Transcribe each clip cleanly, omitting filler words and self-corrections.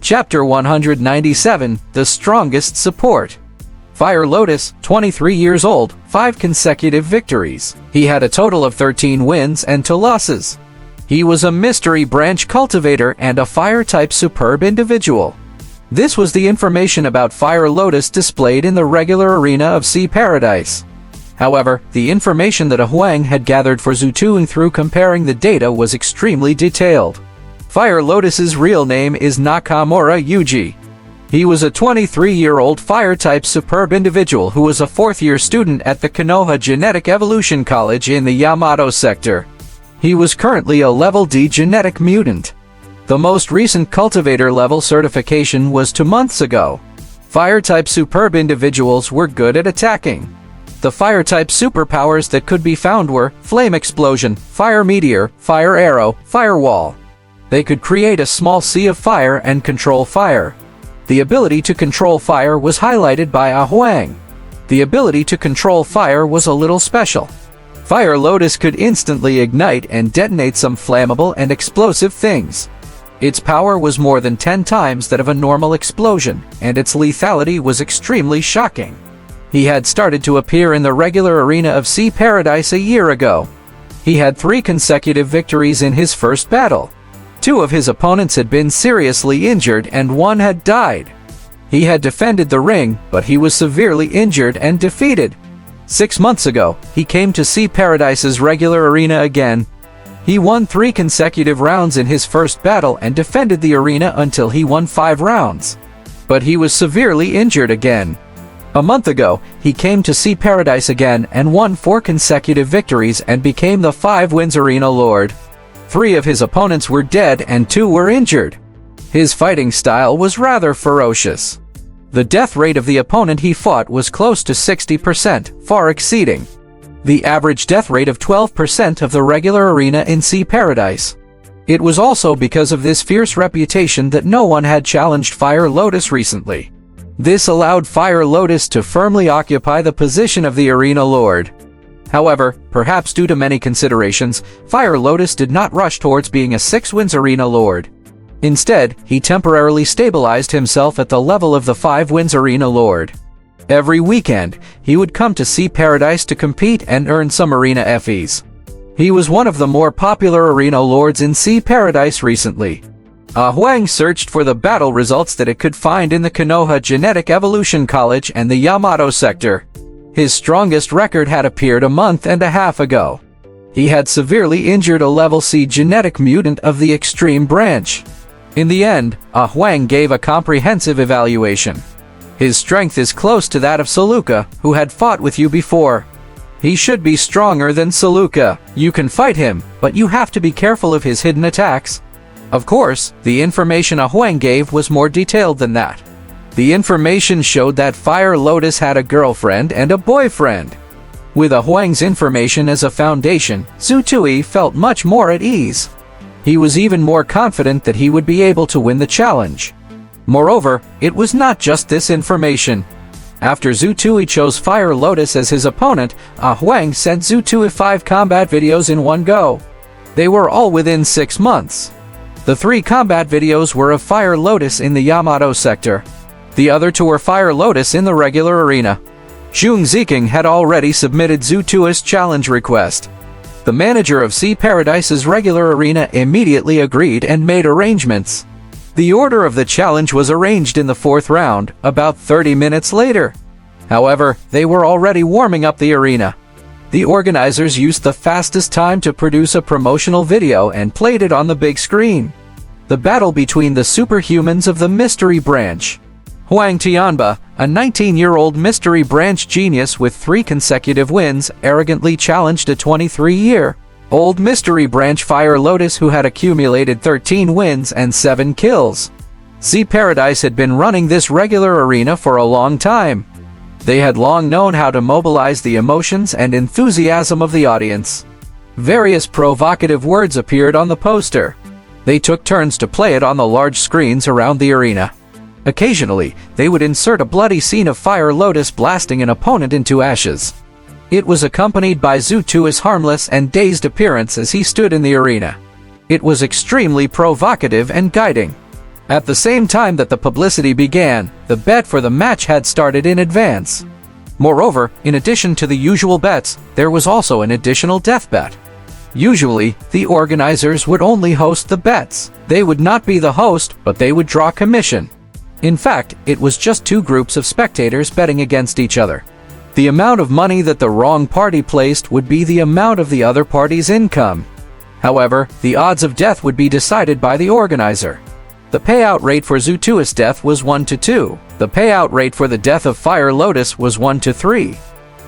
Chapter 197, The Strongest Support. Fire Lotus, 23 years old, 5 consecutive victories. He had a total of 13 wins and 2 losses. He was a mystery branch cultivator and a fire-type superb individual. This was the information about Fire Lotus displayed in the regular arena of Sea Paradise. However, the information that Huang had gathered for Zhu Tuing through comparing the data was extremely detailed. Fire Lotus's real name is Nakamura Yuji. He was a 23-year-old fire-type superb individual who was a 4th-year student at the Konoha Genetic Evolution College in the Yamato sector. He was currently a level D genetic mutant. The most recent cultivator level certification was 2 months ago. Fire-type superb individuals were good at attacking. The fire-type superpowers that could be found were Flame Explosion, Fire Meteor, Fire Arrow, Firewall. They could create a small sea of fire and control fire. The ability to control fire was highlighted by Huang. The ability to control fire was a little special. Fire Lotus could instantly ignite and detonate some flammable and explosive things. Its power was more than 10 times that of a normal explosion, and its lethality was extremely shocking. He had started to appear in the regular arena of Sea Paradise a year ago. He had 3 consecutive victories in his first battle. 2 of his opponents had been seriously injured and 1 had died. He had defended the ring, but he was severely injured and defeated. 6 months ago, he came to Sea Paradise's regular arena again. He won 3 consecutive rounds in his first battle and defended the arena until he won 5 rounds. But he was severely injured again. A month ago, he came to Sea Paradise again and won 4 consecutive victories and became the 5 wins arena lord. 3 of his opponents were dead and 2 were injured. His fighting style was rather ferocious. The death rate of the opponent he fought was close to 60%, far exceeding the average death rate of 12% of the regular arena in Sea Paradise. It was also because of this fierce reputation that no one had challenged Fire Lotus recently. This allowed Fire Lotus to firmly occupy the position of the arena lord. However, perhaps due to many considerations, Fire Lotus did not rush towards being a 6 wins arena lord. Instead, he temporarily stabilized himself at the level of the 5 wins arena lord. Every weekend, he would come to Sea Paradise to compete and earn some arena FEs. He was one of the more popular arena lords in Sea Paradise recently. Huang searched for the battle results that it could find in the Konoha Genetic Evolution College and the Yamato sector. His strongest record had appeared a month and a half ago. He had severely injured a level C genetic mutant of the extreme branch. In the end, Huang gave a comprehensive evaluation. His strength is close to that of Saluka, who had fought with you before. He should be stronger than Saluka. You can fight him, but you have to be careful of his hidden attacks. Of course, the information Huang gave was more detailed than that. The information showed that Fire Lotus had a girlfriend and a boyfriend. With Huang's information as a foundation, Zhu Tuing felt much more at ease. He was even more confident that he would be able to win the challenge. Moreover, it was not just this information. After Zhu Tuing chose Fire Lotus as his opponent, Huang sent Zhu Tuing 5 combat videos in one go. They were all within 6 months. The 3 combat videos were of Fire Lotus in the Yamato sector. The other 2 were Fire Lotus in the regular arena. Zhong Ziking had already submitted Zhu Tuing's challenge request. The manager of Sea Paradise's regular arena immediately agreed and made arrangements. The order of the challenge was arranged in the 4th round, about 30 minutes later. However, they were already warming up the arena. The organizers used the fastest time to produce a promotional video and played it on the big screen. The battle between the superhumans of the Mystery Branch. Huang Tianba, a 19-year-old Mystery Branch genius with 3 consecutive wins, arrogantly challenged a 23-year-old Mystery Branch Fire Lotus who had accumulated 13 wins and 7 kills. Sea Paradise had been running this regular arena for a long time. They had long known how to mobilize the emotions and enthusiasm of the audience. Various provocative words appeared on the poster. They took turns to play it on the large screens around the arena. Occasionally, they would insert a bloody scene of Fire Lotus blasting an opponent into ashes. It was accompanied by Zhu Tuing's harmless and dazed appearance as he stood in the arena. It was extremely provocative and guiding. At the same time that the publicity began, the bet for the match had started in advance. Moreover, in addition to the usual bets, there was also an additional death bet. Usually, the organizers would only host the bets. They would not be the host, but they would draw commission. In fact, it was just two groups of spectators betting against each other. The amount of money that the wrong party placed would be the amount of the other party's income. However, the odds of death would be decided by the organizer. The payout rate for Zhutui's death was 1-2. The payout rate for the death of Fire Lotus was 1-3.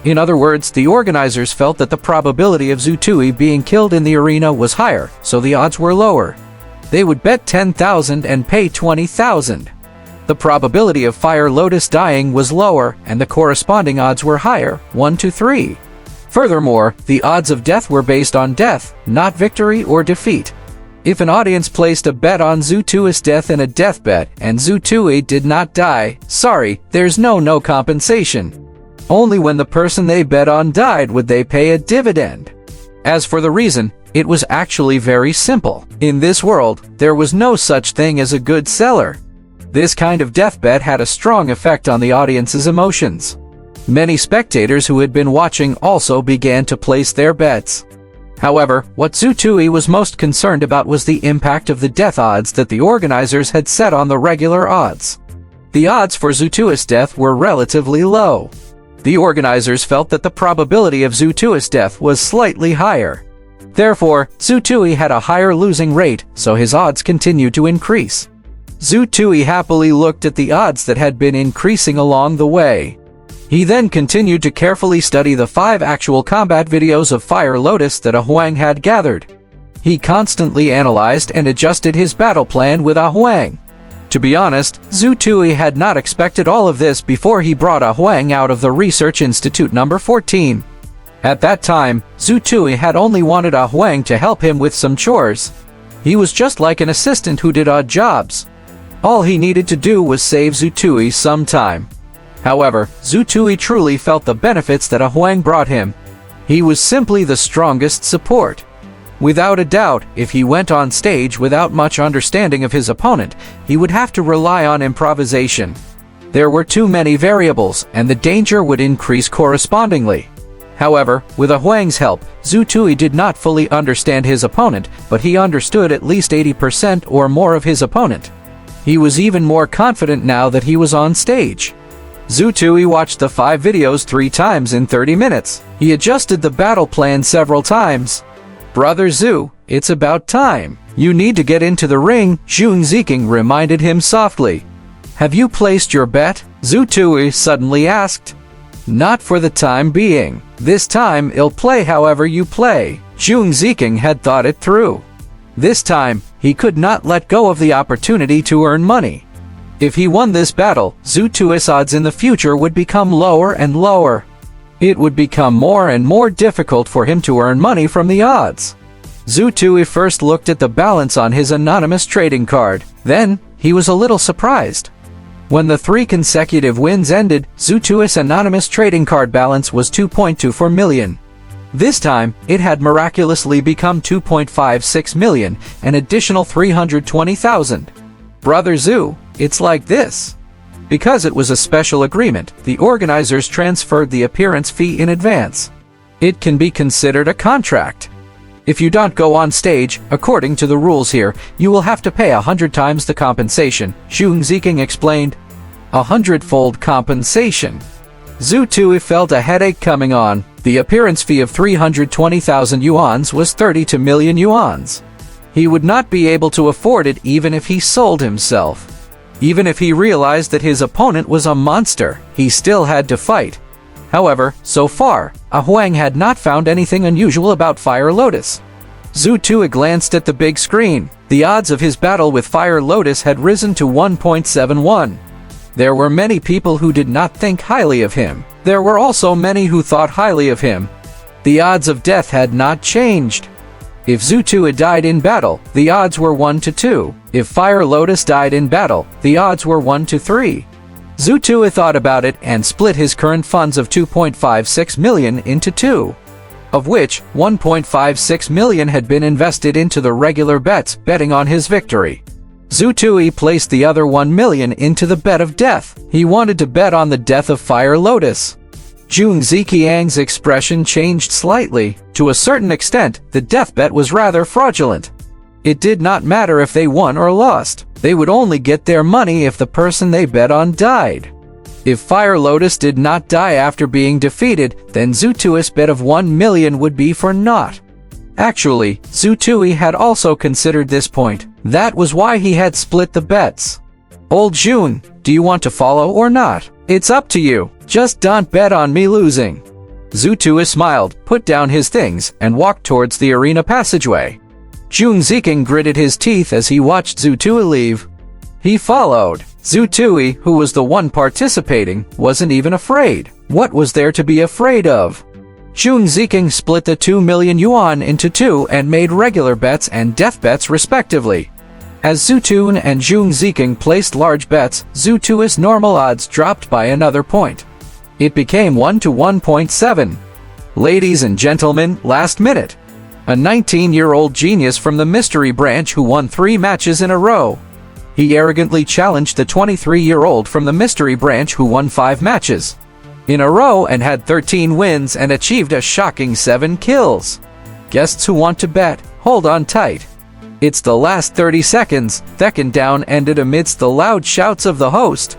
In other words, the organizers felt that the probability of Zhutui being killed in the arena was higher, so the odds were lower. They would bet 10,000 and pay 20,000. The probability of Fire Lotus dying was lower, and the corresponding odds were higher, 1-3. Furthermore, the odds of death were based on death, not victory or defeat. If an audience placed a bet on Zhutui's death in a death bet, and Zhutui did not die, sorry, there's no compensation. Only when the person they bet on died would they pay a dividend. As for the reason, it was actually very simple. In this world, there was no such thing as a good seller. This kind of death bet had a strong effect on the audience's emotions. Many spectators who had been watching also began to place their bets. However, what Zhutui was most concerned about was the impact of the death odds that the organizers had set on the regular odds. The odds for Zhutui's death were relatively low. The organizers felt that the probability of Zhutui's death was slightly higher. Therefore, Zhutui had a higher losing rate, so his odds continued to increase. Zhutui happily looked at the odds that had been increasing along the way. He then continued to carefully study the 5 actual combat videos of Fire Lotus that Huang had gathered. He constantly analyzed and adjusted his battle plan with Huang. To be honest, Zhutui had not expected all of this before he brought Huang out of the Research Institute number 14. At that time, Zhutui had only wanted Huang to help him with some chores. He was just like an assistant who did odd jobs. All he needed to do was save Zhutui some time. However, Zhutui truly felt the benefits that Huang brought him. He was simply the strongest support. Without a doubt, if he went on stage without much understanding of his opponent, he would have to rely on improvisation. There were too many variables, and the danger would increase correspondingly. However, with Huang's help, Zhutui did not fully understand his opponent, but he understood at least 80% or more of his opponent. He was even more confident now that he was on stage. Zhutui watched the 5 videos 3 times in 30 minutes. He adjusted the battle plan several times. "Brother Zhu, it's about time. You need to get into the ring," Zhang Ziking reminded him softly. "Have you placed your bet?" Zhutui suddenly asked. "Not for the time being. This time I'll play however you play." Zhang Ziking had thought it through. This time, he could not let go of the opportunity to earn money. If he won this battle, Zhutui's odds in the future would become lower and lower. It would become more and more difficult for him to earn money from the odds. Zhutui first looked at the balance on his anonymous trading card. Then, he was a little surprised. When the 3 consecutive wins ended, Zhutui's anonymous trading card balance was 2.24 million. This time, it had miraculously become 2.56 million, an additional 320,000. "Brother Zhu, it's like this." Because it was a special agreement, the organizers transferred the appearance fee in advance. It can be considered a contract. If you don't go on stage, according to the rules here, you will have to pay 100 times the compensation, Zhang Ziking explained. 100-fold compensation. Zhutui felt a headache coming on. The appearance fee of 320,000 yuans was 32 million yuans. He would not be able to afford it even if he sold himself. Even if he realized that his opponent was a monster, he still had to fight. However, so far, Huang had not found anything unusual about Fire Lotus. Zhutui glanced at the big screen. The odds of his battle with Fire Lotus had risen to 1.71. There were many people who did not think highly of him. There were also many who thought highly of him. The odds of death had not changed. If Zhutui died in battle, the odds were 1-2. If Fire Lotus died in battle, the odds were 1-3. Zhutui thought about it and split his current funds of 2.56 million into 2, of which 1.56 million had been invested into the regular bets, betting on his victory. Zutui placed the other 1 million into the bet of death. He wanted to bet on the death of Fire Lotus. Jun Ziqiang's expression changed slightly. To a certain extent, the death bet was rather fraudulent. It did not matter if they won or lost. They would only get their money if the person they bet on died. If Fire Lotus did not die after being defeated, then Zutui's bet of 1 million would be for naught. Actually, Zutui had also considered this point. That was why he had split the bets. Old Jun, do you want to follow or not? It's up to you. Just don't bet on me losing. Zutui smiled, put down his things, and walked towards the arena passageway. Jun Ziqing gritted his teeth as he watched Zutui leave. He followed. Zutui, who was the one participating, wasn't even afraid. What was there to be afraid of? Jun Ziqing split the 2 million yuan into two and made regular bets and death bets respectively. As Zutun and Jun Ziqing placed large bets, Zutui's normal odds dropped by another point. It became 1 to 1.7. Ladies and gentlemen, last minute. A 19-year-old genius from the mystery branch who won 3 matches in a row. He arrogantly challenged the 23-year-old from the mystery branch who won 5 matches in a row and had 13 wins and achieved a shocking 7 kills. Guests who want to bet, hold on tight. It's the last 30 seconds. Second down ended amidst the loud shouts of the host.